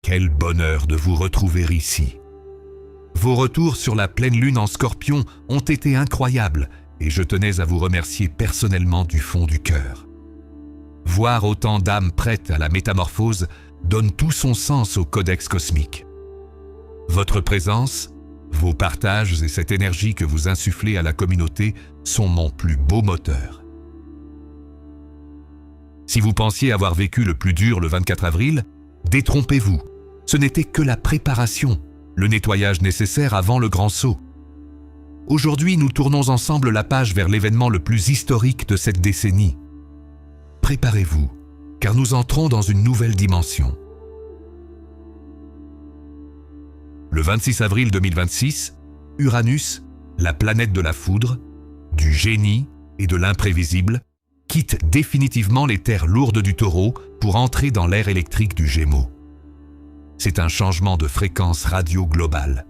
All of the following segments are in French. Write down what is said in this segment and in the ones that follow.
Quel bonheur de vous retrouver ici. Vos retours sur la pleine lune en Scorpion ont été incroyables et je tenais à vous remercier personnellement du fond du cœur. Voir autant d'âmes prêtes à la métamorphose donne tout son sens au codex cosmique. Votre présence, vos partages et cette énergie que vous insufflez à la communauté sont mon plus beau moteur. Si vous pensiez avoir vécu le plus dur le 24 avril, détrompez-vous. Ce n'était que la préparation, le nettoyage nécessaire avant le grand saut. Aujourd'hui, nous tournons ensemble la page vers l'événement le plus historique de cette décennie. Préparez-vous, car nous entrons dans une nouvelle dimension. Le 26 avril 2026, Uranus, la planète de la foudre, du génie et de l'imprévisible, quitte définitivement les terres lourdes du Taureau pour entrer dans l'ère électrique du Gémeaux. C'est un changement de fréquence radio globale.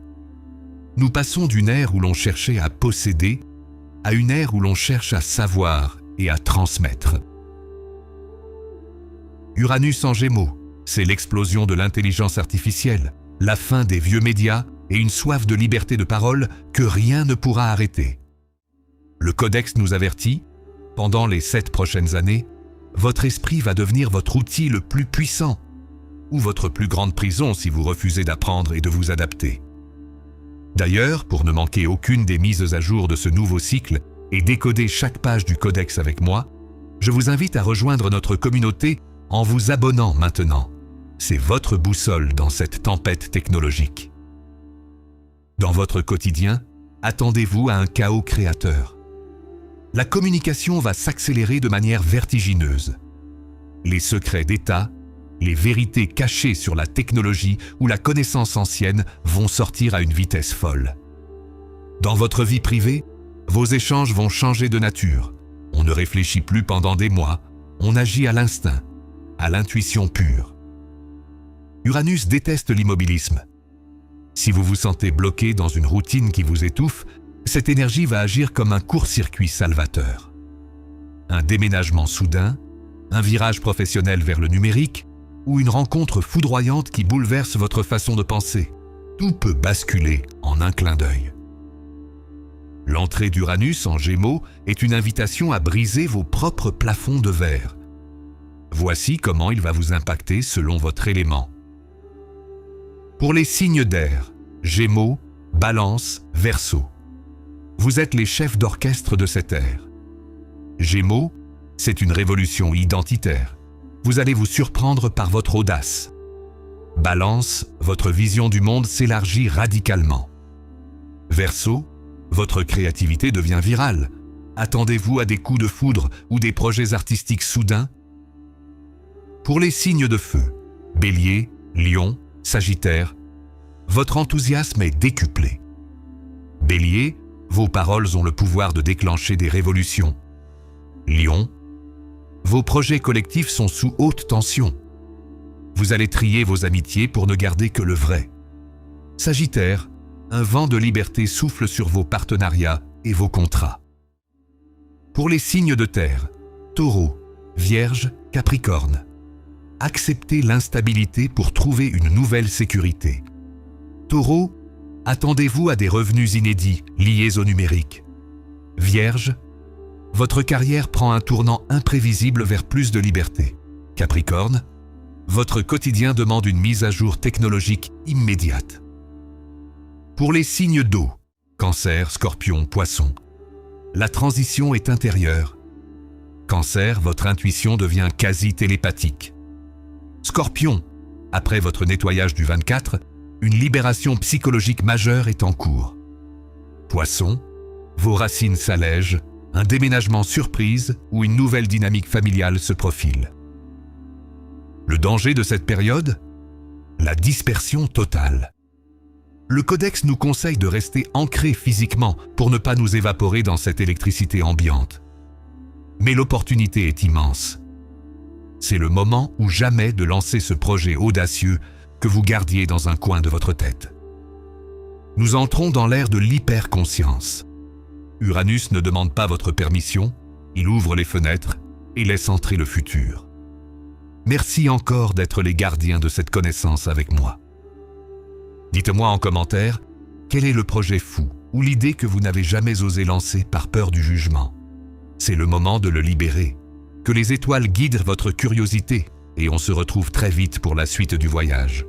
Nous passons d'une ère où l'on cherchait à posséder à une ère où l'on cherche à savoir et à transmettre. Uranus en Gémeaux, c'est l'explosion de l'intelligence artificielle, la fin des vieux médias et une soif de liberté de parole que rien ne pourra arrêter. Le Codex nous avertit, pendant les 7 prochaines années, votre esprit va devenir votre outil le plus puissant, ou votre plus grande prison si vous refusez d'apprendre et de vous adapter. D'ailleurs, pour ne manquer aucune des mises à jour de ce nouveau cycle et décoder chaque page du Codex avec moi, je vous invite à rejoindre notre communauté en vous abonnant maintenant. C'est votre boussole dans cette tempête technologique. Dans votre quotidien, attendez-vous à un chaos créateur. La communication va s'accélérer de manière vertigineuse. Les secrets d'État, les vérités cachées sur la technologie ou la connaissance ancienne vont sortir à une vitesse folle. Dans votre vie privée, vos échanges vont changer de nature. On ne réfléchit plus pendant des mois, on agit à l'instinct, à l'intuition pure. Uranus déteste l'immobilisme. Si vous vous sentez bloqué dans une routine qui vous étouffe, cette énergie va agir comme un court-circuit salvateur. Un déménagement soudain, un virage professionnel vers le numérique, ou une rencontre foudroyante qui bouleverse votre façon de penser. Tout peut basculer en un clin d'œil. L'entrée d'Uranus en Gémeaux est une invitation à briser vos propres plafonds de verre. Voici comment il va vous impacter selon votre élément. Pour les signes d'air, Gémeaux, Balance, Verseau. Vous êtes les chefs d'orchestre de cette ère. Gémeaux, c'est une révolution identitaire. Vous allez vous surprendre par votre audace. Balance, votre vision du monde s'élargit radicalement. Verseau, votre créativité devient virale. Attendez-vous à des coups de foudre ou des projets artistiques soudains. Pour les signes de feu, Bélier, Lion, Sagittaire, votre enthousiasme est décuplé. Bélier, vos paroles ont le pouvoir de déclencher des révolutions. Lion, vos projets collectifs sont sous haute tension. Vous allez trier vos amitiés pour ne garder que le vrai. Sagittaire, un vent de liberté souffle sur vos partenariats et vos contrats. Pour les signes de terre, Taureau, Vierge, Capricorne. Acceptez l'instabilité pour trouver une nouvelle sécurité. Taureau, attendez-vous à des revenus inédits liés au numérique. Vierge, votre carrière prend un tournant imprévisible vers plus de liberté. Capricorne, votre quotidien demande une mise à jour technologique immédiate. Pour les signes d'eau, Cancer, Scorpion, Poisson, la transition est intérieure. Cancer, votre intuition devient quasi télépathique. Scorpion, après votre nettoyage du 24, une libération psychologique majeure est en cours. Poisson, vos racines s'allègent, un déménagement surprise ou une nouvelle dynamique familiale se profile. Le danger de cette période? La dispersion totale. Le Codex nous conseille de rester ancrés physiquement pour ne pas nous évaporer dans cette électricité ambiante. Mais l'opportunité est immense. C'est le moment ou jamais de lancer ce projet audacieux que vous gardiez dans un coin de votre tête. Nous entrons dans l'ère de l'hyperconscience. Uranus ne demande pas votre permission, il ouvre les fenêtres et laisse entrer le futur. Merci encore d'être les gardiens de cette connaissance avec moi. Dites-moi en commentaire, quel est le projet fou ou l'idée que vous n'avez jamais osé lancer par peur du jugement? C'est le moment de le libérer. Que les étoiles guident votre curiosité et on se retrouve très vite pour la suite du voyage.